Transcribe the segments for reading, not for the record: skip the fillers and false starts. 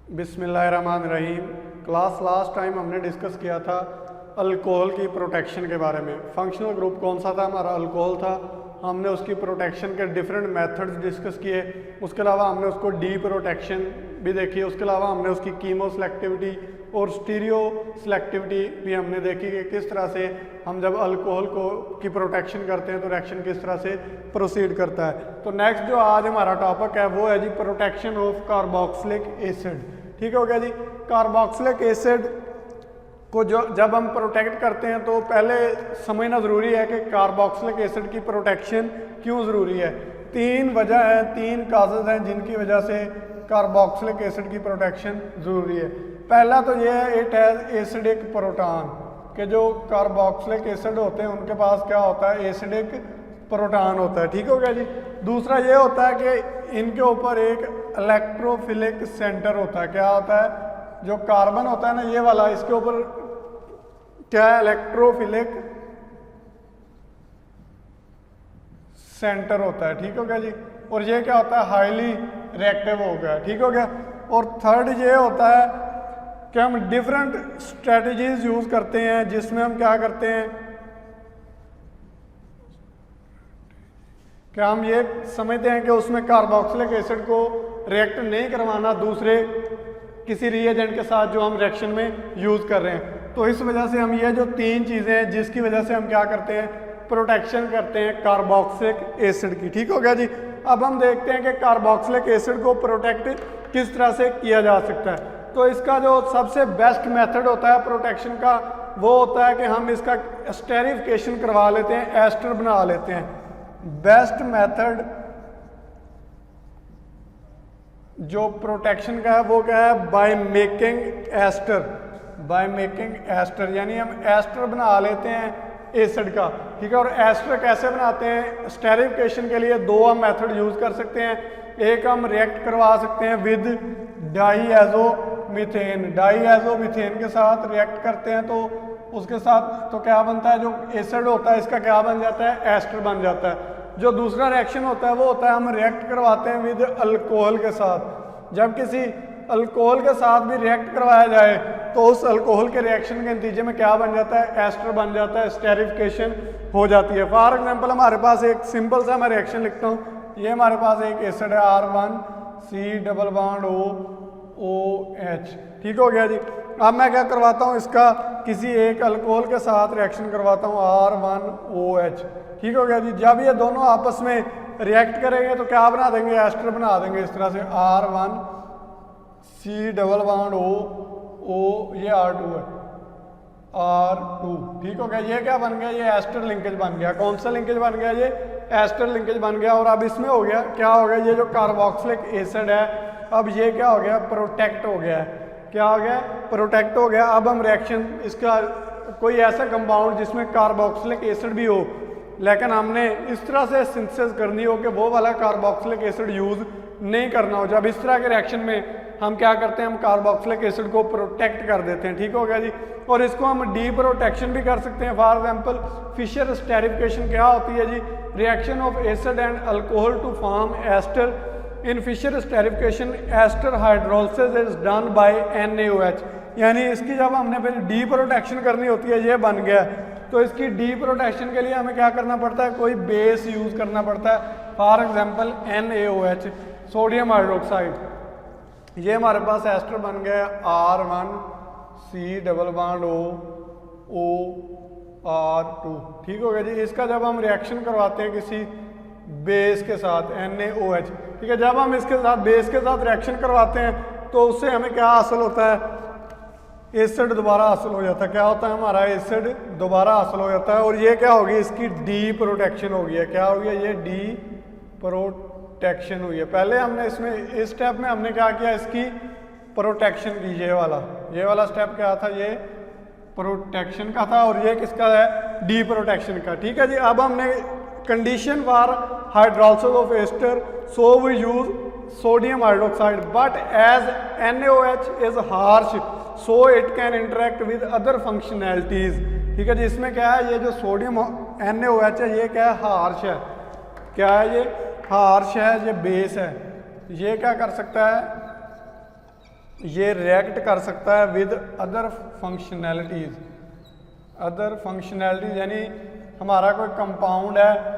बिस्मिल्लाहिर्रहमानिर्रहीम। Class last time हमने discuss किया था अल्कोहल की प्रोटेक्शन के बारे में। फंक्शनल ग्रुप कौन सा था? हमारा अल्कोहल था। हमने उसकी प्रोटेक्शन के डिफरेंट मेथड्स डिस्कस किए। उसके अलावा हमने उसको डी प्रोटेक्शन भी देखी। उसके अलावा हमने उसकी कीमो सेलेक्टिविटी और स्टीरियो सेलेक्टिविटी भी हमने देखी कि किस तरह से हम जब अल्कोहल को की प्रोटेक्शन करते हैं तो रिएक्शन किस तरह से प्रोसीड करता है। तो नेक्स्ट जो आज हमारा टॉपिक है वो है जी प्रोटेक्शन ऑफ कार्बोक्सिलिक एसिड। ठीक हो गया जी। कार्बोक्सिलिक एसिड को जब हम प्रोटेक्ट करते हैं तो पहले समझना ज़रूरी है कि कार्बोक्सिलिक एसिड की प्रोटेक्शन क्यों ज़रूरी है। तीन वजह हैं, तीन काजेज़ हैं जिनकी वजह से कार्बोक्सिलिक एसिड की प्रोटेक्शन ज़रूरी है। पहला तो ये है इट हैज़ एसिडिक प्रोटॉन, कि जो कार्बोक्सिलिक एसिड होते हैं उनके पास क्या होता है? एसिडिक प्रोटॉन होता है। ठीक हो गया जी। दूसरा ये होता है कि इनके ऊपर एक इलेक्ट्रोफिलिक सेंटर होता है। क्या होता है? जो कार्बन होता है ना ये वाला, इसके ऊपर क्या है? इलेक्ट्रोफिलिक सेंटर होता है। ठीक हो गया जी। और ये क्या होता है? हाईली रिएक्टिव हो गया। ठीक हो गया। और थर्ड ये होता है कि हम डिफरेंट स्ट्रेटजीज यूज करते हैं जिसमें हम क्या करते हैं कि हम ये समझते हैं कि उसमें कार्बोक्सिलिक एसिड को रिएक्ट नहीं करवाना दूसरे किसी रिएजेंट के साथ जो हम रिएक्शन में यूज कर रहे हैं। तो इस वजह से हम ये जो तीन चीजें हैं जिसकी वजह से हम क्या करते हैं? प्रोटेक्शन करते हैं कार्बोक्सिलिक एसिड की। ठीक हो गया जी। अब हम देखते हैं कि कार्बोक्सिलिक एसिड को प्रोटेक्ट किस तरह से किया जा सकता है। तो इसका जो सबसे बेस्ट मेथड होता है प्रोटेक्शन का वो होता है कि हम इसका स्टेरिफिकेशन करवा लेते हैं, एस्टर बना लेते हैं। बेस्ट मेथड जो प्रोटेक्शन का है वो क्या है? By making ester. By making ester यानी हम एस्टर बना लेते हैं एसिड का। ठीक है। और एस्टर कैसे बनाते हैं? स्टेरिफिकेशन के लिए दो हम मेथड यूज कर सकते हैं। एक हम रिएक्ट करवा सकते हैं विद डाईएजोमीथेन। डाईएजोमीथेन के साथ रिएक्ट करते हैं तो उसके साथ तो क्या बनता है? जो एसिड होता है इसका क्या बन जाता है? एस्टर बन जाता है। जो दूसरा रिएक्शन होता है वो होता है हम रिएक्ट करवाते हैं विद अल्कोहल के साथ। जब किसी अल्कोहल के साथ भी रिएक्ट करवाया जाए तो उस अल्कोहल के रिएक्शन के नतीजे में क्या बन जाता है? एस्टर बन जाता है, स्टेरिफिकेशन हो जाती है। फॉर एग्जांपल हमारे पास एक सिंपल सा मैं रिएक्शन लिखता हूँ। ये हमारे पास एक एसिड है R1C डबल बॉन्ड OH। ठीक हो गया जी। अब मैं क्या करवाता हूँ? इसका किसी एक अल्कोहल के साथ रिएक्शन करवाता हूँ R1OH। ठीक हो गया जी। जब ये दोनों आपस में रिएक्ट करेंगे तो क्या बना देंगे? एस्टर बना देंगे इस तरह से R1C डबल बॉन्ड O, ये R2 है, R2। ठीक हो गया। ये क्या बन गया? ये एस्टर लिंकेज बन गया। कौन सा लिंकेज बन गया? ये एस्टर लिंकेज बन गया। और अब इसमें हो गया क्या हो गया? ये जो कार्बोक्सिलिक एसिड है अब ये क्या हो गया? प्रोटेक्ट हो गया है। क्या हो गया? प्रोटेक्ट हो गया। अब हम रिएक्शन इसका कोई ऐसा कंपाउंड जिसमें कार्बोक्सिलिक एसिड भी हो लेकिन हमने इस तरह से सिंथेसिस करनी हो कि वो वाला कार्बोक्सिलिक एसिड यूज नहीं करना हो। जब इस तरह के रिएक्शन में हम क्या करते हैं? हम कार्बोक्सिलिक एसिड को प्रोटेक्ट कर देते हैं। ठीक हो गया जी। और इसको हम डी प्रोटेक्शन भी कर सकते हैं। फॉर एग्जांपल फिशर स्टेरिफिकेशन क्या होती है जी? Reaction of acid and alcohol to form ester. In Fischer esterification ester hydrolysis is done by NaOH। यानी इसकी जब हमने फिर डी प्रोटेक्शन करनी होती है, ये बन गया तो इसकी डी प्रोटेक्शन के लिए हमें क्या करना पड़ता है? कोई बेस यूज करना पड़ता है। For example NaOH, sodium hydroxide. ये हमारे पास एस्टर बन गया R1C डबल बॉन्ड OR2। ठीक हो गया जी। इसका जब हम रिएक्शन करवाते हैं किसी बेस के साथ NaOH, ठीक है, जब हम इसके साथ बेस के साथ रिएक्शन करवाते हैं तो उससे हमें क्या हासिल होता है? एसिड दोबारा हासिल हो जाता है। क्या होता है? हमारा एसिड दोबारा हासिल हो जाता है। और ये क्या होगी? इसकी डी प्रोटेक्शन हो गई है। क्या हो गया? ये डी प्रोटेक्शन हुई है। पहले हमने इसमें इस स्टेप में हमने क्या किया? इसकी प्रोटेक्शन की। ये वाला स्टेप क्या था? ये प्रोटेक्शन का था। और ये किसका है? डी प्रोटेक्शन का। ठीक है जी। अब हमने condition for hydrolysis of ester, so we use sodium hydroxide but as NaOH is harsh so it can interact with other functionalities. ठीक है जी। इसमें क्या है? ये जो सोडियम NaOH है ये क्या है? हार्श है। क्या है? ये हार्श है, ये बेस है। ये क्या कर सकता है? ये रिएक्ट कर सकता है विद अदर फंक्शनैलिटीज यानी हमारा कोई कंपाउंड है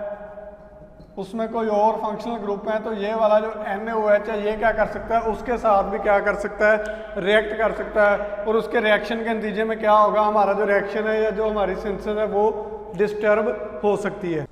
उसमें कोई और फंक्शनल ग्रुप है तो ये वाला जो NaOH है ये क्या कर सकता है उसके साथ भी क्या कर सकता है रिएक्ट कर सकता है और उसके रिएक्शन के नतीजे में क्या होगा हमारा जो रिएक्शन है या जो हमारी सिंथेसिस है वो डिस्टर्ब हो सकती है।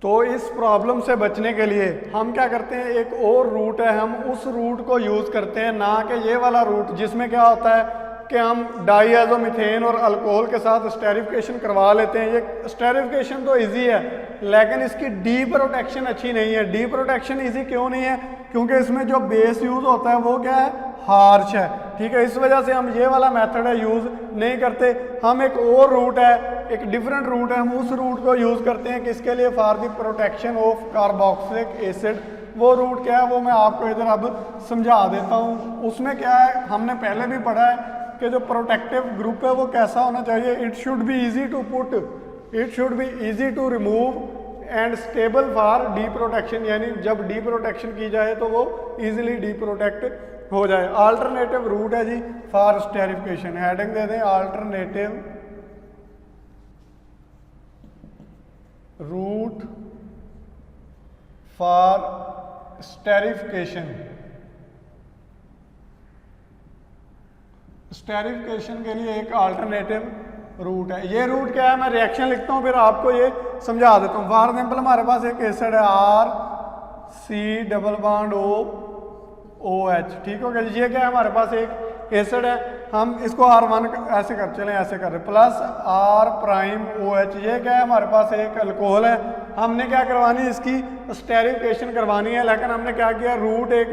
तो इस प्रॉब्लम से बचने के लिए हम क्या करते हैं एक और रूट है हम उस रूट को यूज़ करते हैं ना कि ये वाला रूट जिसमें क्या होता है कि हम डाईएज़ोमीथेन और अल्कोहल के साथ स्टेरिफिकेशन करवा लेते हैं। ये स्टेरिफिकेशन तो इजी है लेकिन इसकी डी प्रोटेक्शन अच्छी नहीं है। डी प्रोटेक्शन इजी क्यों नहीं है? क्योंकि इसमें जो बेस यूज़ होता है वो क्या है हार्श है, ठीक है। इस वजह से हम ये वाला मेथड है यूज़ नहीं करते। हम एक और रूट है एक डिफरेंट रूट है हम उस रूट को यूज़ करते हैं किसके लिए for the protection of carboxylic acid. वो रूट क्या है वो मैं आपको इधर अब समझा देता हूँ। उसमें क्या है हमने पहले भी पढ़ा है कि जो प्रोटेक्टिव ग्रुप है वो कैसा होना चाहिए। It should be easy to put, it should be easy to remove and stable for deprotection, यानी जब डी प्रोटेक्शन की जाए तो वो इजीली डी प्रोटेक्ट हो जाए। अल्टरनेटिव रूट है जी फॉर स्टेरिफिकेशन, हेडिंग दे दें alternative route for esterification. Esterification के लिए एक अल्टरनेटिव रूट है। ये रूट क्या है मैं रिएक्शन लिखता हूँ फिर आपको ये समझा देता हूँ। फॉर एग्जाम्पल हमारे पास एक एसिड है RC डबल बॉन्ड OH, ठीक हो गया। ये क्या है हमारे पास एक एसिड है हम इसको R1 ऐसे कर चलें ऐसे कर रहे प्लस R'OH। ये क्या है हमारे पास एक अल्कोहल है। हमने क्या करवानी इसकी स्टेरिफिकेशन करवानी है लेकिन हमने क्या किया रूट एक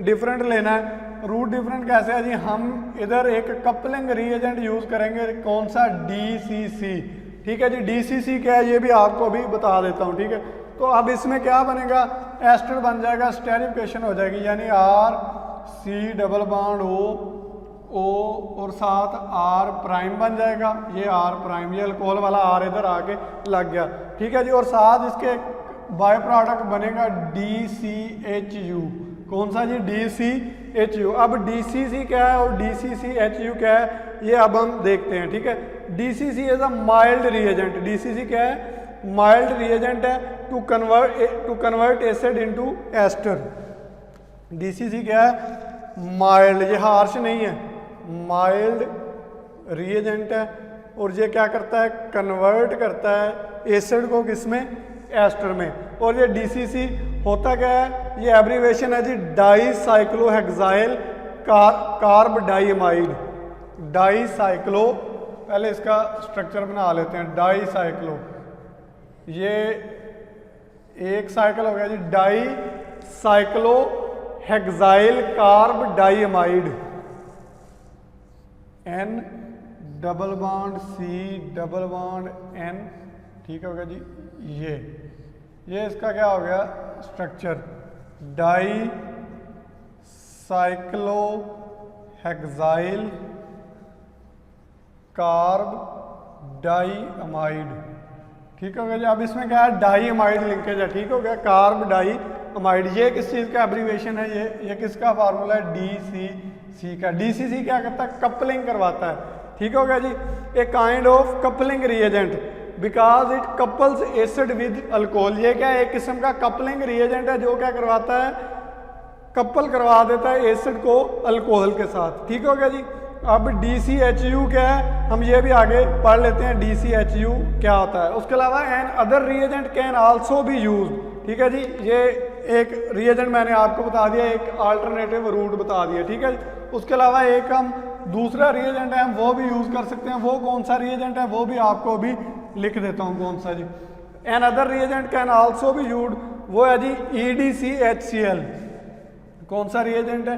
डिफरेंट लेना है। रूट डिफरेंट कैसे है जी हम इधर एक कपलिंग रिएजेंट यूज करेंगे कौन सा DCC, ठीक है जी। DCC क्या है ये भी आपको अभी बता देता हूँ, ठीक है। तो अब इसमें क्या बनेगा एस्टर बन जाएगा स्टेरिफिकेशन हो जाएगी यानी RC डबल बॉन्ड O और साथ R' बन जाएगा। ये R', ये अल्कोहल वाला R इधर आके लग गया, ठीक है जी। और साथ इसके बाय प्रोडक्ट बनेगा DCHU, कौन सा जी DCHU। अब DCC क्या है और DCCHU क्या है ये अब हम देखते हैं, ठीक है। DCC is a mild reagent, DCC क्या है माइल्ड रिएजेंट है to convert acid into ester. DCC क्या है माइल्ड, ये हार्श नहीं है, माइल्ड रिएजेंट है और ये क्या करता है कन्वर्ट करता है एसिड को किसमें एस्टर में। और ये DCC होता क्या है ये एब्रीवेशन है जी डाईसाइक्लोहेक्साइल कार्ब डाइमाइड। डाईसाइक्लो पहले इसका स्ट्रक्चर बना लेते हैं। डाईसाइक्लो ये एक साइकिल हो गया जी dicyclohexyl carbodiimide N double bond C double bond N, ठीक हो गया जी। ये इसका क्या हो गया स्ट्रक्चर डाईसाइक्लोहेक्साइल कार्ब डाइमाइड, ठीक हो गया जी। अब इसमें क्या है डाइमाइड लिंकेज है, ठीक हो गया कार्ब डाइमाइड। ये किस चीज़ का एब्रीवेशन है ये किसका फार्मूला है DCC का। DCC क्या करता है कपलिंग करवाता है, ठीक हो गया जी। A kind of coupling reagent because it couples acid with alcohol. ये क्या है एक किस्म का कपलिंग रिएजेंट है जो क्या करवाता है कपल करवा देता है एसिड को अल्कोहल के साथ, ठीक हो गया जी। अब DCHU क्या है हम ये भी आगे पढ़ लेते हैं DCHU क्या होता है। उसके अलावा another reagent can also be use, ठीक है जी। ये एक रिएजेंट मैंने आपको बता दिया, एक अल्टरनेटिव रूट बता दिया, ठीक है। उसके अलावा एक हम दूसरा रिएजेंट है हम वो भी यूज कर सकते हैं। वो कौन सा रिएजेंट है वो भी आपको अभी लिख देता हूँ कौन सा जी। Another reagent can also be use, वो है जी EDCHCl। कौन सा रिएजेंट है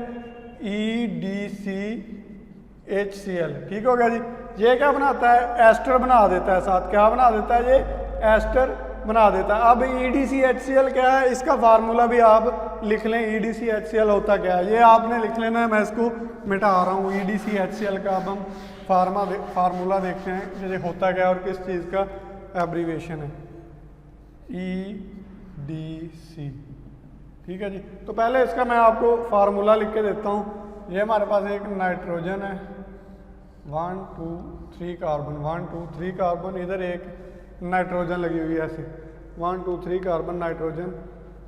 EDCHCl, ठीक हो गया जी। ये क्या बनाता है एस्टर बना देता है, साथ क्या बना देता है ये एस्टर बना देता है। अब EDCHCl क्या है इसका फार्मूला भी आप लिख लें। EDCHCl होता क्या है ये आपने लिख लेना है, मैं इसको मिटा रहा हूँ। EDCHCl का अब हम फार्मूला देखते हैं कि ये होता क्या है और किस चीज़ का एब्रीवेशन है EDC, ठीक है जी। तो पहले इसका मैं आपको फार्मूला लिख के देता हूँ। ये हमारे पास एक नाइट्रोजन है, 1 2 3 कार्बन, 1 2 3 कार्बन, इधर एक नाइट्रोजन लगी हुई है ऐसे, 1 2 3 कार्बन नाइट्रोजन।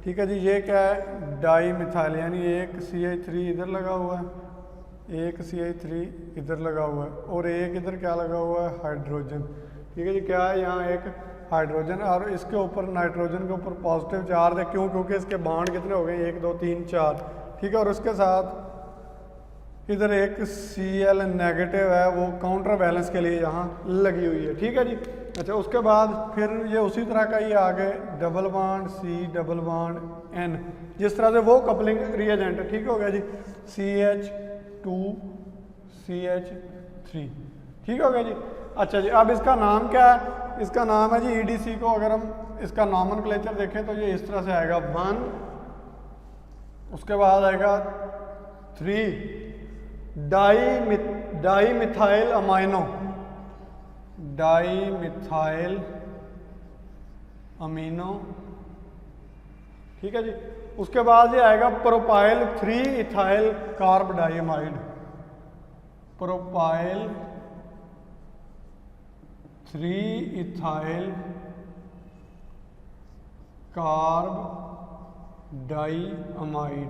ठीक है जी, ये क्या है, डाई मिथाइल, यानी एक CH3 इधर लगा हुआ है, एक CH3 इधर लगा हुआ है, और एक इधर क्या लगा हुआ है, हाइड्रोजन। ठीक है जी, क्या है, यहाँ एक हाइड्रोजन, और इसके ऊपर नाइट्रोजन के ऊपर पॉजिटिव चार्ज है, क्यों, क्योंकि इसके बॉन्ड कितने हो गए, 1 2 3 4। ठीक है, और उसके साथ इधर एक Cl नेगेटिव है, वो काउंटर बैलेंस के लिए यहाँ लगी हुई है। ठीक है जी, अच्छा उसके बाद फिर ये उसी तरह का ही आ गए double bond C double bond N, जिस तरह से वो कपलिंग रिएजेंट है। ठीक हो गया जी, CH2 CH3। ठीक हो गया जी। अच्छा जी, अब इसका नाम क्या है, इसका नाम है जी EDC को अगर हम इसका नॉमेनक्लेचर देखें तो ये इस तरह से आएगा 1, उसके बाद आएगा 3 dimethyl amino, dimethyl amino. ठीक है जी, उसके बाद ये आएगा propyl 3 ethyl carbodiimide, propyl 3 ethyl carbodiimide.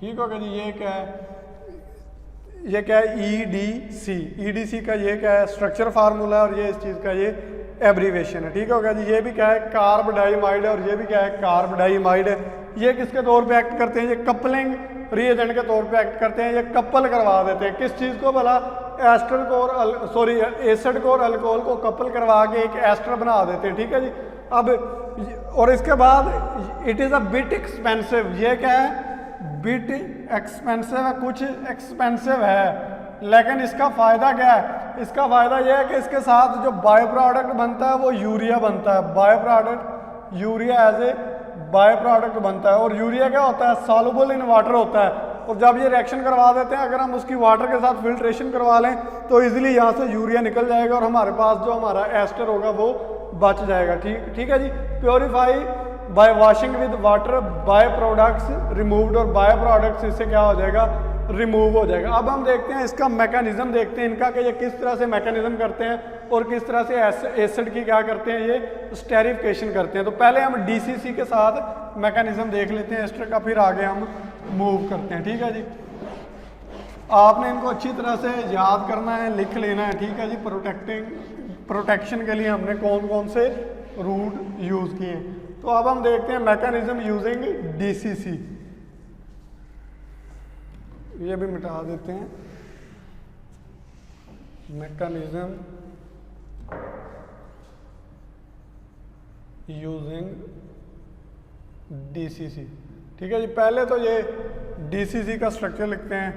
ठीक हो गया जी, ये क्या है, ये क्या है, EDC का ये क्या है, स्ट्रक्चर फार्मूला, और ये इस चीज़ का ये एब्रीवेशन है। ठीक हो गया जी, ये भी क्या है, कार्ब डाइमाइड है, और ये भी क्या है, कार्ब डाइमाइड है। ये किसके तौर पे एक्ट करते हैं, ये कपलिंग रिएजेंट के तौर पे एक्ट करते हैं, ये कपल करवा देते हैं। किस चीज़ को भला, एस्टर को और एसिड को और अल्कोहल को कपल करवा के एक एस्टर बना देते हैं। ठीक है जी, अब और इसके बाद it is a bit expensive, ये क्या है, बिट एक्सपेंसिव है, कुछ एक्सपेंसिव है, लेकिन इसका फ़ायदा क्या है, इसका फ़ायदा यह है कि इसके साथ जो बायो प्रोडक्ट बनता है वो यूरिया बनता है, byproduct urea as a byproduct बनता है। और यूरिया क्या होता है, सॉल्युबल इन वाटर होता है, और जब ये रिएक्शन करवा देते हैं, अगर हम उसकी वाटर के साथ फिल्ट्रेशन करवा लें तो इजीली यहाँ से यूरिया निकल जाएगा, और हमारे पास जो हमारा एस्टर होगा वो बच जाएगा। ठीक है जी, purify by washing with water, by products removed, और बाय प्रोडक्ट्स इससे क्या हो जाएगा, रिमूव हो जाएगा। अब हम देखते हैं इसका मैकेनिज्म, देखते हैं इनका कि ये किस तरह से मैकेनिज्म करते हैं और किस तरह से एसिड की क्या करते हैं, ये स्टेरिफिकेशन करते हैं। तो पहले हम DCC के साथ मैकेनिज्म देख लेते हैं एस्टर का, फिर आगे हम मूव करते हैं। ठीक है जी, आपने इनको अच्छी तरह से याद करना है, लिख लेना है। ठीक है जी, प्रोटेक्शन के लिए हमने कौन कौन से रूट यूज़ किए। तो अब हम देखते हैं मैकेनिज्म यूजिंग DCC, ये भी मिटा देते हैं, मैकेनिज्म यूजिंग DCC। ठीक है जी, पहले तो ये DCC का स्ट्रक्चर लिखते हैं।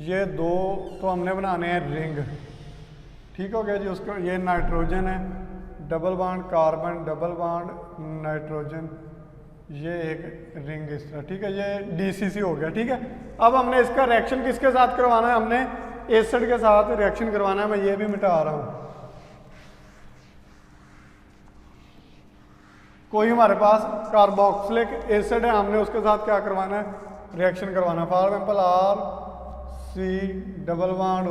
ये दो तो हमने बनाने हैं रिंग। ठीक हो गया जी, उसका ये नाइट्रोजन है, double bond carbon, double bond nitrogen, ये एक रिंग इस तरह। ठीक है, ये DCC हो गया। ठीक है, अब हमने इसका रिएक्शन किसके साथ करवाना है, हमने एसिड के साथ रिएक्शन करवाना है। मैं ये भी मिटा रहा हूँ। कोई हमारे पास कार्बोक्सिलिक एसिड है, हमने उसके साथ क्या करवाना है, रिएक्शन करवाना है। For example RC double bond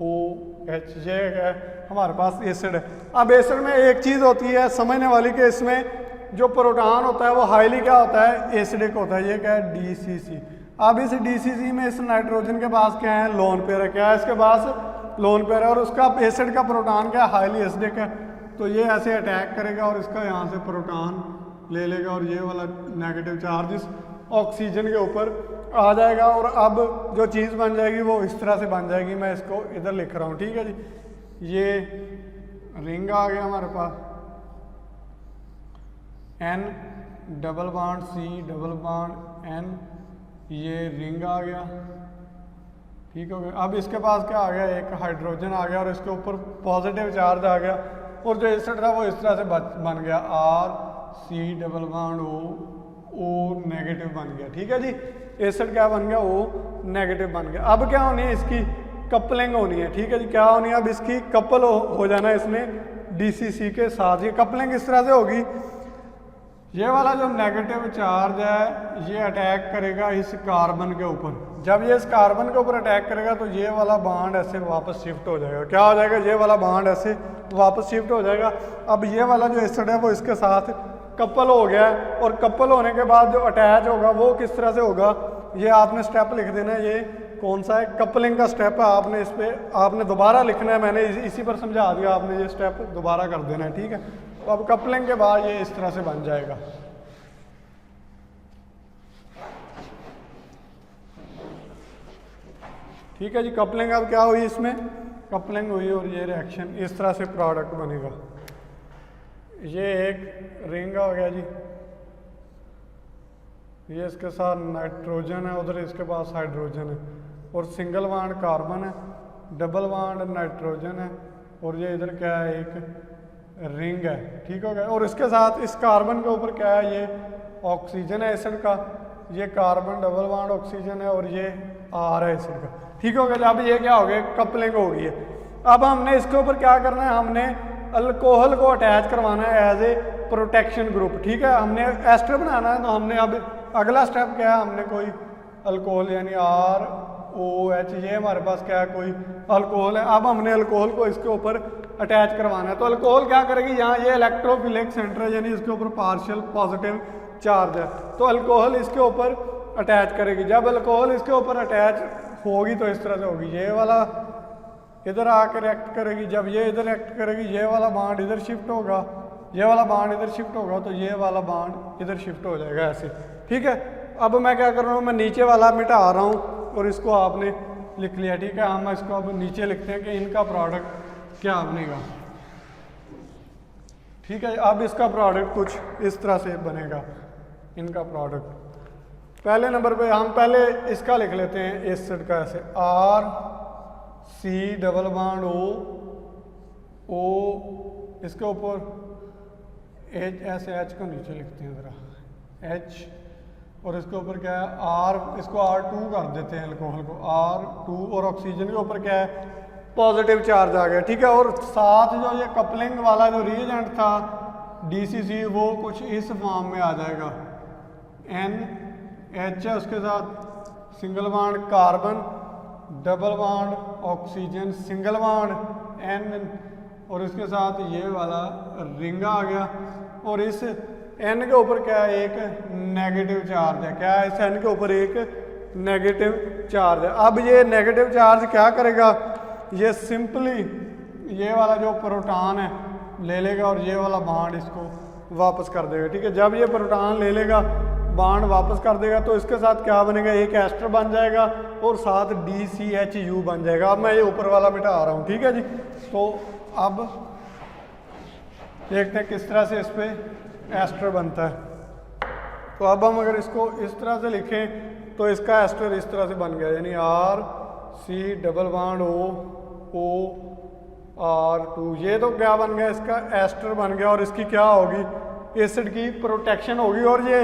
OH, ये है हमारे पास एसिड है। अब एसिड में एक चीज़ होती है समझने वाली कि इसमें जो प्रोटॉन होता है वो हाईली क्या होता है, एसिडिक होता है। ये क्या है, DCC। अब इस DCC में इस नाइट्रोजन के पास क्या है, लोन पेयर है। क्या है इसके पास, लोन पेयर है, और उसका एसिड का प्रोटॉन क्या है, हाईली एसिडिक है। तो ये ऐसे अटैक करेगा और इसका यहाँ से प्रोटॉन ले लेगा और ये वाला नेगेटिव चार्ज इस ऑक्सीजन के ऊपर आ जाएगा। और अब जो चीज़ बन जाएगी वो इस तरह से बन जाएगी। मैं इसको इधर लिख रहा हूँ। ठीक है जी, ये रिंग आ गया हमारे पास, N double bond C double bond N, ये रिंग आ गया। ठीक हो गया। अब इसके पास क्या आ गया, एक हाइड्रोजन आ गया और इसके ऊपर पॉजिटिव चार्ज आ गया, और जो एसिड था वो इस तरह से बन गया, RC double bond O negative बन गया। ठीक है जी, एसिड क्या बन गया, O नेगेटिव बन गया। अब क्या होनी है, इसकी कपलिंग होनी है। ठीक है जी, क्या होनी है, अब इसकी कपल हो जाना है इसमें DCC के साथ। ये कपलिंग इस तरह से होगी, ये वाला जो नेगेटिव चार्ज है ये अटैक करेगा इस कार्बन के ऊपर, जब ये इस कार्बन के ऊपर अटैक करेगा तो ये वाला बॉन्ड ऐसे वापस शिफ्ट हो जाएगा। क्या हो जाएगा? ये वाला बॉन्ड ऐसे वापस शिफ्ट हो जाएगा। अब ये वाला जो एसिड है वो इसके साथ कपल हो गया है, और कपल होने के बाद जो अटैच होगा वो किस तरह से होगा, ये आपने स्टेप लिख देना है। ये कौन सा है? कपलिंग का स्टेप है। आपने इस पर आपने दोबारा लिखना है, मैंने इसी पर समझा दिया, आपने ये स्टेप दोबारा कर देना है, ठीक है। तो अब कपलिंग के बाद ये इस तरह से बन जाएगा। ठीक है जी, कपलिंग अब क्या हुई, इसमें कपलिंग हुई और ये रिएक्शन इस तरह से प्रोडक्ट बनेगा। ये एक रिंग हो गया जी, ये इसके साथ नाइट्रोजन है, उधर इसके पास हाइड्रोजन है, और सिंगल बॉन्ड कार्बन है, डबल बॉन्ड नाइट्रोजन है, और ये इधर क्या है, एक रिंग है। ठीक हो गया। और इसके साथ इस कार्बन के ऊपर क्या है, ये ऑक्सीजन है एसिड का, ये कार्बन डबल बॉन्ड ऑक्सीजन है, और ये आर है एसिड का। ठीक हो गया। अब ये क्या हो गया, कपलिंग हो गई है। अब हमने इसके ऊपर क्या करना है, हमने अल्कोहल को अटैच करवाना है एज ए प्रोटेक्शन ग्रुप। ठीक है, हमने एस्टर बनाना है, तो हमने अब अगला स्टेप क्या है, हमने कोई अल्कोहल यानी ROH, ये हमारे पास क्या है, कोई अल्कोहल है। अब हमने अल्कोहल को इसके ऊपर अटैच करवाना है। तो अल्कोहल क्या करेगी, यहाँ ये इलेक्ट्रोफिलिक सेंटर है, यानी इसके ऊपर पार्शियल पॉजिटिव चार्ज है, तो अल्कोहल इसके ऊपर अटैच करेगी। जब अल्कोहल इसके ऊपर अटैच होगी तो इस तरह से होगी, ये वाला इधर आकर रिएक्ट करेगी, जब ये इधर रिएक्ट करेगी ये वाला बॉन्ड इधर शिफ्ट होगा, ये वाला बॉन्ड इधर शिफ्ट होगा, तो ये वाला बॉन्ड इधर शिफ्ट हो जाएगा ऐसे। ठीक है, अब मैं क्या कर रहा हूँ, मैं नीचे वाला मिटा रहा हूँ और इसको आपने लिख लिया। ठीक है, हम इसको अब नीचे लिखते हैं कि इनका प्रोडक्ट क्या बनेगा। ठीक है, अब इसका प्रोडक्ट कुछ इस तरह से बनेगा, इनका प्रोडक्ट। पहले नंबर पे हम पहले इसका लिख लेते हैं एसिड का, ऐसे RC डबल बॉन्ड O इसके ऊपर H, ऐसे H को नीचे लिखते हैं ज़रा H, और इसके ऊपर क्या है R, इसको R2 कर देते हैं अल्कोहल को R2, और ऑक्सीजन के ऊपर क्या है, पॉजिटिव चार्ज आ गया। ठीक है, और साथ जो ये कपलिंग वाला जो रिएजेंट था DCC, वो कुछ इस फॉर्म में आ जाएगा, NH है, उसके साथ single bond carbon, double bond oxygen, single bond N, और इसके साथ ये वाला रिंग आ गया, और इस N के ऊपर क्या है, एक नेगेटिव चार्ज है। क्या है, इस N के ऊपर एक नेगेटिव चार्ज है। अब ये नेगेटिव चार्ज क्या करेगा, ये सिंपली ये वाला जो प्रोटॉन है ले लेगा और ये वाला बॉन्ड इसको वापस कर देगा। ठीक है, जब ये प्रोटॉन ले लेगा, बॉन्ड वापस कर देगा, तो इसके साथ क्या बनेगा, एक एस्टर बन जाएगा और साथ DCHU बन जाएगा। अब मैं ये ऊपर वाला मिटा रहा हूँ। ठीक है जी, तो अब देखते हैं किस तरह से इस पे एस्टर बनता है। तो अब हम अगर इसको इस तरह से लिखें तो इसका एस्टर इस तरह से बन गया, यानी RC double bond O R2, ये तो क्या बन गया, इसका एस्टर बन गया, और इसकी क्या होगी, एसिड की प्रोटेक्शन होगी। और ये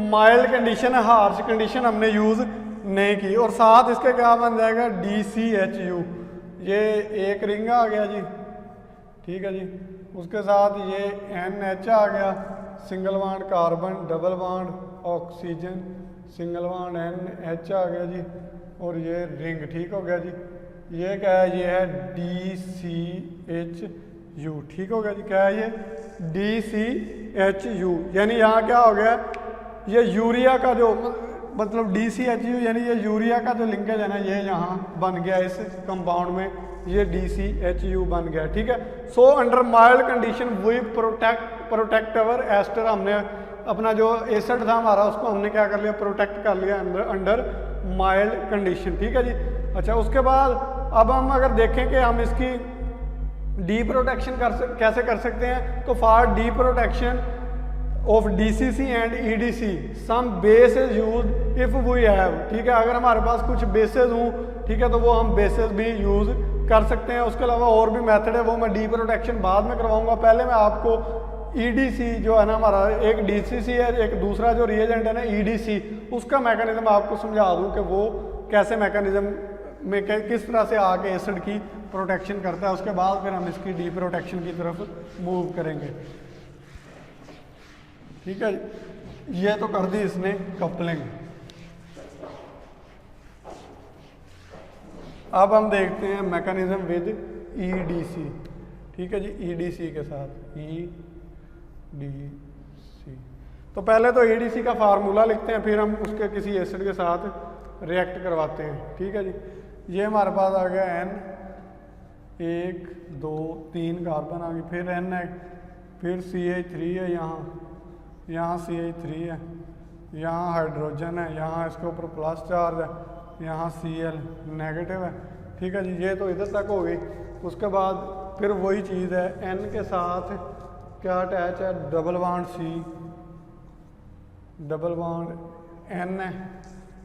माइल्ड कंडीशन है, हार्श कंडीशन हमने यूज़ नहीं की। और साथ इसके क्या बन जाएगा, DCHU, ये एक रिंग आ गया जी। ठीक है जी, उसके साथ ये NH आ गया, single bond carbon, double bond oxygen, single bond NH आ गया जी, और ये रिंग। ठीक हो गया जी, ये क्या है, ये है DCHU। ठीक हो गया जी, क्या है ये DCHU, यानी यहाँ क्या हो गया, ये यूरिया का जो मतलब DCHU यानी ये यूरिया का जो लिंकेज है ना, ये यहाँ बन गया इस कंपाउंड में, ये DCHU बन गया। ठीक है, so under mild condition we protect our ester, हमने अपना जो एसिड था हमारा उसको हमने क्या कर लिया, प्रोटेक्ट कर लिया अंडर माइल्ड कंडीशन। ठीक है जी। अच्छा, उसके बाद अब हम अगर देखें कि हम इसकी डी प्रोटेक्शन कैसे कर सकते हैं, तो for deprotection of DCC and EDC some base is use if we have. ठीक है, अगर हमारे पास कुछ बेसेस हों, ठीक है, तो वो हम बेसेस भी यूज कर सकते हैं। उसके अलावा और भी मेथड है, वो मैं डी प्रोटेक्शन बाद में करवाऊंगा। पहले मैं आपको EDC जो है ना हमारा, एक DCC है, एक दूसरा जो रिएजेंट है ना EDC, उसका मैकेनिज्म आपको समझा दूं कि वो कैसे मैकेनिज्म में किस तरह से आके एसिड की प्रोटेक्शन करता है। उसके बाद फिर हम इसकी डी प्रोटेक्शन की तरफ मूव करेंगे। ठीक है, ये तो कर दी इसने कपलिंग। अब हम देखते हैं मैकेनिज्म विद EDC। ठीक है जी, EDC के साथ EDC। तो पहले तो EDC का फार्मूला लिखते हैं, फिर हम उसके किसी एसिड के साथ रिएक्ट करवाते हैं। ठीक है जी, ये हमारे पास आ गया N, 1 2 3 कार्बन आ गई, फिर N है, फिर CH3 है, यहाँ CH3 है, यहाँ हाइड्रोजन है, यहाँ इसके ऊपर प्लस चार्ज है, यहाँ Cl नेगेटिव है। ठीक है जी, ये तो इधर तक हो गई। उसके बाद फिर वही चीज़ है, N के साथ क्या अटैच है, double bond C, double bond N है।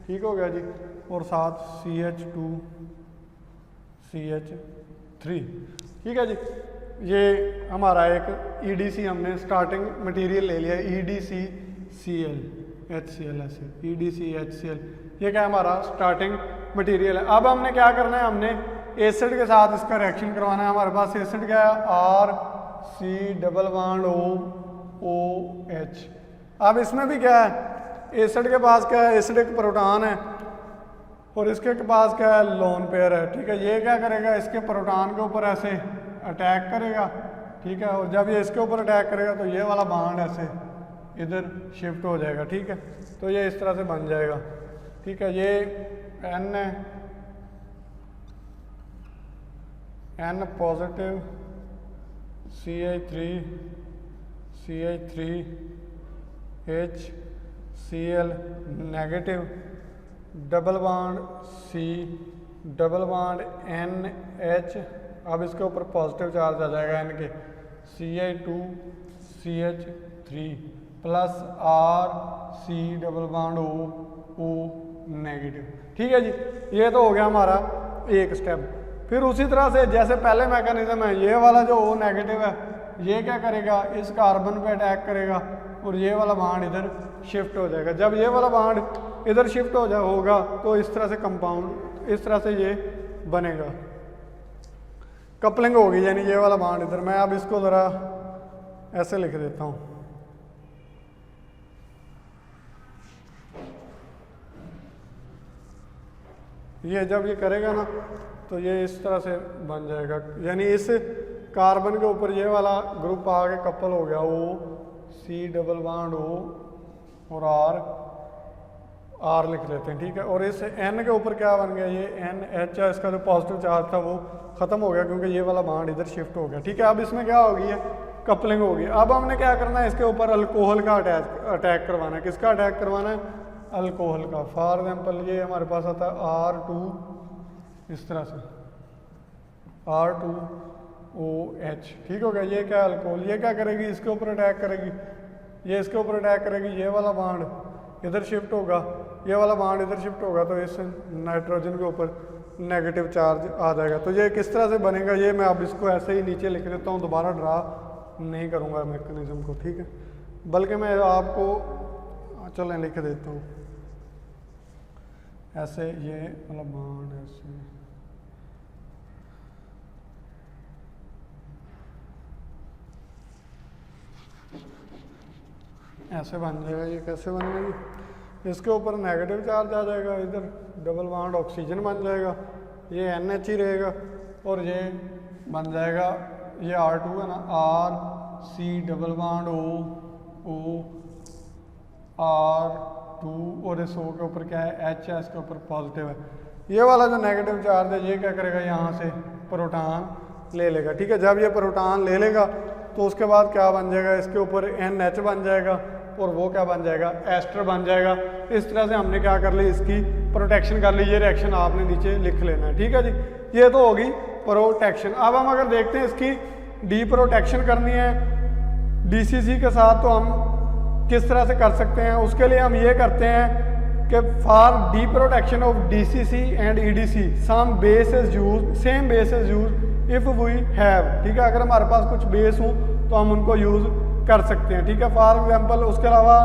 ठीक हो गया जी, और साथ CH2 CH3। ठीक है जी, ये हमारा एक EDC हमने स्टार्टिंग मटेरियल ले लिया, EDCCl HCl ऐसे, EDCHCl, ये क्या हमारा स्टार्टिंग मटेरियल है। अब हमने क्या करना है, हमने एसिड के साथ इसका रिएक्शन करवाना है। हमारे पास एसिड क्या है, RC डबल बॉन्ड OH। अब इसमें भी क्या है, एसिड के पास क्या है, एसिड एक प्रोटॉन है और इसके पास क्या है, लोन पेयर है। ठीक है, ये क्या करेगा, इसके प्रोटॉन के ऊपर ऐसे अटैक करेगा। ठीक है, और जब ये इसके ऊपर अटैक करेगा तो ये वाला बॉन्ड ऐसे इधर शिफ्ट हो जाएगा। ठीक है, तो ये इस तरह से बन जाएगा। ठीक है, ये N है, N positive, CH3 HCl negative, double bond C, double bond NH। अब इसके ऊपर पॉजिटिव चार्ज आ जाएगा N के, CH2 CH3 plus RC double bond O negative. ठीक है जी, ये तो हो गया हमारा एक स्टेप। फिर उसी तरह से जैसे पहले मैकेनिज्म है, ये वाला जो O नेगेटिव है, ये क्या करेगा, इस कार्बन पे अटैक करेगा और ये वाला बॉन्ड इधर शिफ्ट हो जाएगा। जब ये वाला बॉन्ड इधर शिफ्ट होगा तो इस तरह से कंपाउंड, इस तरह से ये बनेगा, कपलिंग होगी, यानी ये वाला बॉन्ड इधर। मैं अब इसको ज़रा ऐसे लिख देता हूँ, ये जब ये करेगा ना तो ये इस तरह से बन जाएगा, यानी इस कार्बन के ऊपर ये वाला ग्रुप आके कपल हो गया, O C double bond O और R लिख लेते हैं। ठीक है, और इस N के ऊपर क्या बन गया, ये NH है, इसका जो पॉजिटिव चार्ज था वो ख़त्म हो गया क्योंकि ये वाला बॉन्ड इधर शिफ्ट हो गया। ठीक है, अब इसमें क्या होगी है, कपलिंग होगी। अब हमने क्या करना है, इसके ऊपर अल्कोहल का अटैक करवाना है। किसका अटैक करवाना है, अल्कोहल का। फॉर एग्जाम्पल ये हमारे पास आता है R2, इस तरह से R2OH। ठीक हो गया, ये क्या अल्कोहल, ये क्या करेगी, इसके ऊपर अटैक करेगी, ये इसके ऊपर अटैक करेगी, ये वाला बॉन्ड इधर शिफ्ट होगा, ये वाला बॉन्ड इधर शिफ्ट होगा, तो इस नाइट्रोजन के ऊपर नेगेटिव चार्ज आ जाएगा। तो ये किस तरह से बनेगा, ये मैं अब इसको ऐसे ही नीचे लिख देता हूँ, दोबारा ड्रा नहीं करूँगा मैकेनिज्म को। ठीक है, बल्कि मैं आपको चलें लिख देता हूँ ऐसे, ये मतलब बॉन्ड ऐसे बन जाएगा। ये कैसे बनेगा जी, इसके ऊपर नेगेटिव चार्ज आ जाएगा, इधर डबल बॉन्ड ऑक्सीजन बन जाएगा, ये NH ही रहेगा, और ये बन जाएगा, ये R2 है ना, RC double bond O R2, और इस O के ऊपर क्या है, H है, इसके ऊपर पॉजिटिव है। ये वाला जो नेगेटिव चार्ज है ये क्या करेगा, यहाँ से प्रोटॉन ले लेगा। ठीक है, जब ये प्रोटॉन ले लेगा तो उसके बाद क्या बन जाएगा, इसके ऊपर NH बन जाएगा और वो क्या बन जाएगा, एस्टर बन जाएगा। इस तरह से हमने क्या कर ली, इसकी प्रोटेक्शन कर ली। ये रिएक्शन आपने नीचे लिख लेना है। ठीक है जी, ये तो होगी प्रोटेक्शन। अब हम अगर देखते हैं इसकी डी प्रोटेक्शन करनी है DCC के साथ, तो हम किस तरह से कर सकते हैं। उसके लिए हम ये करते हैं कि for deprotection of DCC and EDC some base is use, same base is use if we have. ठीक है, अगर हमारे पास कुछ बेस हो तो हम उनको यूज़ कर सकते हैं। ठीक है, फॉर एग्जांपल उसके अलावा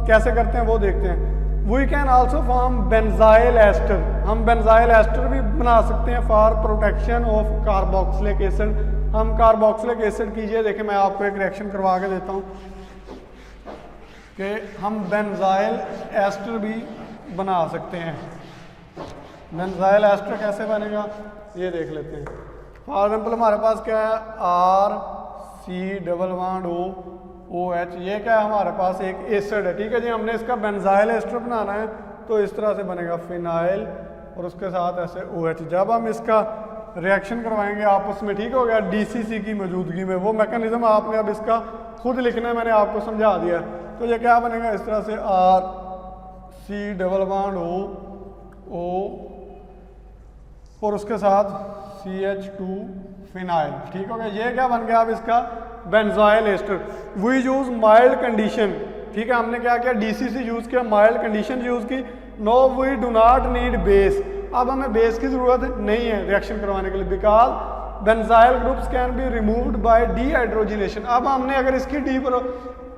कैसे करते हैं वो देखते हैं। We can also form benzyl ester, हम बेंजाइल एस्टर भी बना सकते हैं for protection of carboxylic acid. हम कार्बोक्सिलिक एसिड कीजिए, देखिए मैं आपको एक रिएक्शन करवा के देता हूँ कि हम बेंजाइल एस्टर भी बना सकते हैं। बेंजाइल एस्टर कैसे बनेगा ये देख लेते हैं। फॉर एग्जाम्पल हमारे पास क्या है, RC⋯OOH, ये क्या है हमारे पास एक एसिड है, ठीक है जी। हमने इसका बेंजाइल एस्टर बनाना है तो इस तरह से बनेगा फिनाइल और उसके साथ ऐसे OH। जब हम इसका रिएक्शन करवाएंगे आपस में, ठीक हो गया, DCC की मौजूदगी में, वो मैकेनिज्म आपने अब इसका खुद लिखना है, मैंने आपको समझा दिया। तो ये क्या बनेगा इस तरह से RC⋯OO और उसके साथ CH2 फिनाइल, ठीक हो गया। ये क्या बन गया अब इसका benzyl ester. We use mild condition, ठीक है, हमने क्या किया, DCC यूज किया, माइल्ड कंडीशन यूज की। No we do not need base, अब हमें बेस की जरूरत नहीं है रिएक्शन करवाने के लिए, because benzyl groups can be removed by dehydrogenation. अब हमने अगर इसकी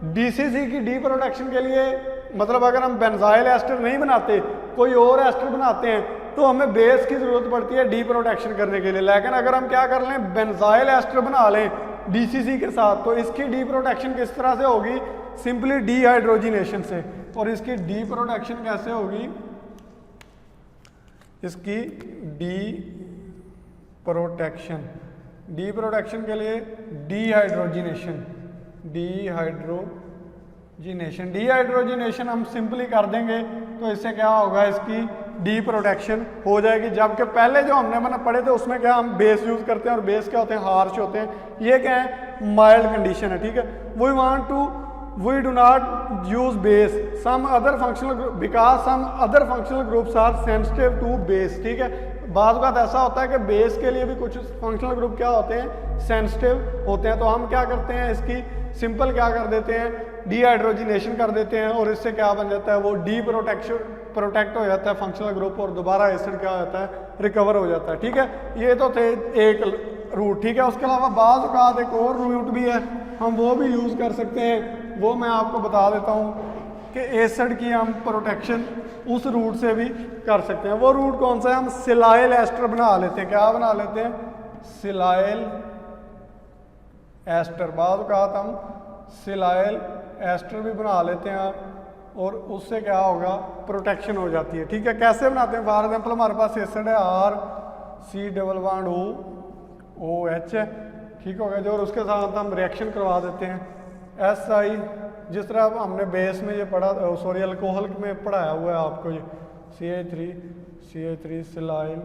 DCC की डी प्रोटेक्शन के लिए, मतलब अगर हम बेंजाइल एस्टर नहीं बनाते, कोई और एस्टर बनाते हैं, तो हमें बेस की जरूरत पड़ती है डी प्रोटेक्शन करने के लिए। लेकिन अगर हम क्या कर लें, बेंजाइल एस्टर बना लें DCC के साथ, तो इसकी डी प्रोटेक्शन किस तरह से होगी, सिंपली डीहाइड्रोजिनेशन से। और इसकी डी प्रोटेक्शन कैसे होगी, इसकी डी प्रोटेक्शन के लिए डीहाइड्रोजिनेशन हम सिंपली कर देंगे तो इससे क्या होगा, इसकी डी प्रोटेक्शन हो जाएगी। जबकि पहले जो हमने मैंने पढ़े थे उसमें क्या हम बेस यूज करते हैं, और बेस क्या होते हैं, हार्श होते हैं। ये क्या है, माइल्ड कंडीशन है, ठीक है। We do not use base some other functional group because some other functional groups are sensitive to base, ठीक है। बाद बात ऐसा होता है कि बेस के लिए भी कुछ फंक्शनल ग्रुप क्या होते हैं, सेंसिटिव होते हैं। तो हम क्या करते हैं, इसकी सिंपल क्या कर देते हैं, डीहाइड्रोजिनेशन कर देते हैं, और इससे क्या बन जाता है, वो डी प्रोटेक्ट हो जाता है फंक्शनल ग्रुप, और दोबारा एसिड क्या हो जाता है, रिकवर हो जाता है, ठीक है। ये तो थे एक रूट, ठीक है। उसके अलावा बाज़ औक़ात एक और रूट भी है, हम वो भी यूज़ कर सकते हैं। वो मैं आपको बता देता हूँ कि एसिड की हम प्रोटेक्शन उस रूट से भी कर सकते हैं। वो रूट कौन सा है, हम सिलाइल एस्टर बना लेते हैं। क्या बना लेते हैं, सिलाइल एस्टर। बाद औक़ात हम सिलाइल एस्टर भी बना लेते हैं, और उससे क्या होगा, प्रोटेक्शन हो जाती है, ठीक है। कैसे बनाते हैं, फॉर एग्जाम्पल हमारे पास एसिड है RC⋯OH, ठीक हो गया जो, और उसके साथ हम रिएक्शन करवा देते हैं SI, जिस तरह हमने बेस में ये पढ़ा, सॉरी अल्कोहल में पढ़ाया हुआ है आपको, ये CH3 सिलाइल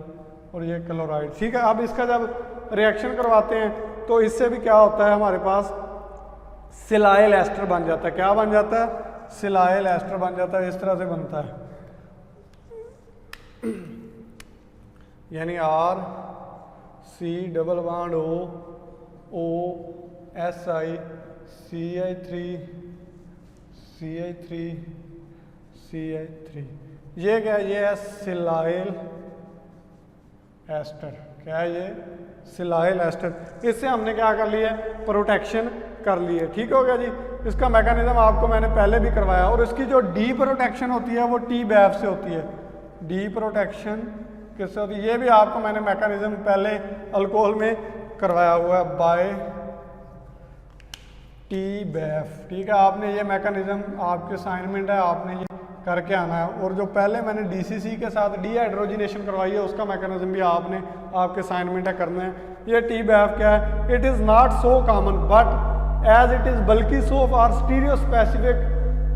और ये क्लोराइड, ठीक है। अब इसका जब रिएक्शन करवाते हैं तो इससे भी क्या होता है, हमारे पास सिलाइल एस्टर बन जाता है। क्या बन जाता है, सिलाइल एस्टर बन जाता है, इस तरह से बनता है, यानी RC⋯OSI CH3 ये क्या है, ये है सिलाइल एस्टर। क्या है ये, सिलाइल एस्टर। इससे हमने क्या कर लिया, प्रोटेक्शन कर ली है, ठीक हो गया जी। इसका मैकेनिज्म आपको मैंने पहले भी करवाया, और इसकी जो डी प्रोटेक्शन होती है वो T-BAF से होती है। डी प्रोटेक्शन किससे होती है, ये भी आपको मैंने मैकेनिज्म पहले अल्कोहल में करवाया हुआ है, बाय T-BAF, ठीक है। आपने ये मैकेनिज्म, आपके असाइनमेंट है, आपने ये करके आना है। और जो पहले मैंने DCC के साथ डीहाइड्रोजिनेशन करवाई है, उसका मैकेनिज्म भी आपने आपके असाइनमेंट है करना है। ये T-BAF क्या है, it is not so common but as it is बल्कि so for stereo specific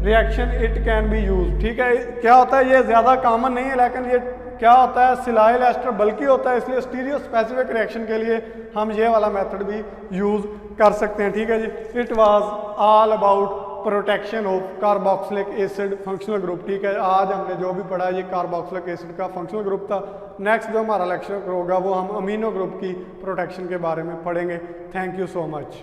reaction it can be use, ठीक है। क्या होता है, ये ज़्यादा कॉमन नहीं है, लेकिन ये क्या होता है, सिलाइल एस्टर बल्कि होता है, इसलिए स्टीरियो स्पेसिफिक रिएक्शन के लिए हम ये वाला मेथड भी यूज़ कर सकते हैं, ठीक है जी। It was all about protection of carboxylic acid functional group, ठीक है। आज हमने जो भी पढ़ा ये कार्बोक्सिलिक एसिड का फंक्शनल ग्रुप था। नेक्स्ट जो हमारा लेक्चर होगा वो हम अमीनो ग्रुप की प्रोटेक्शन के बारे में पढ़ेंगे। Thank you so much.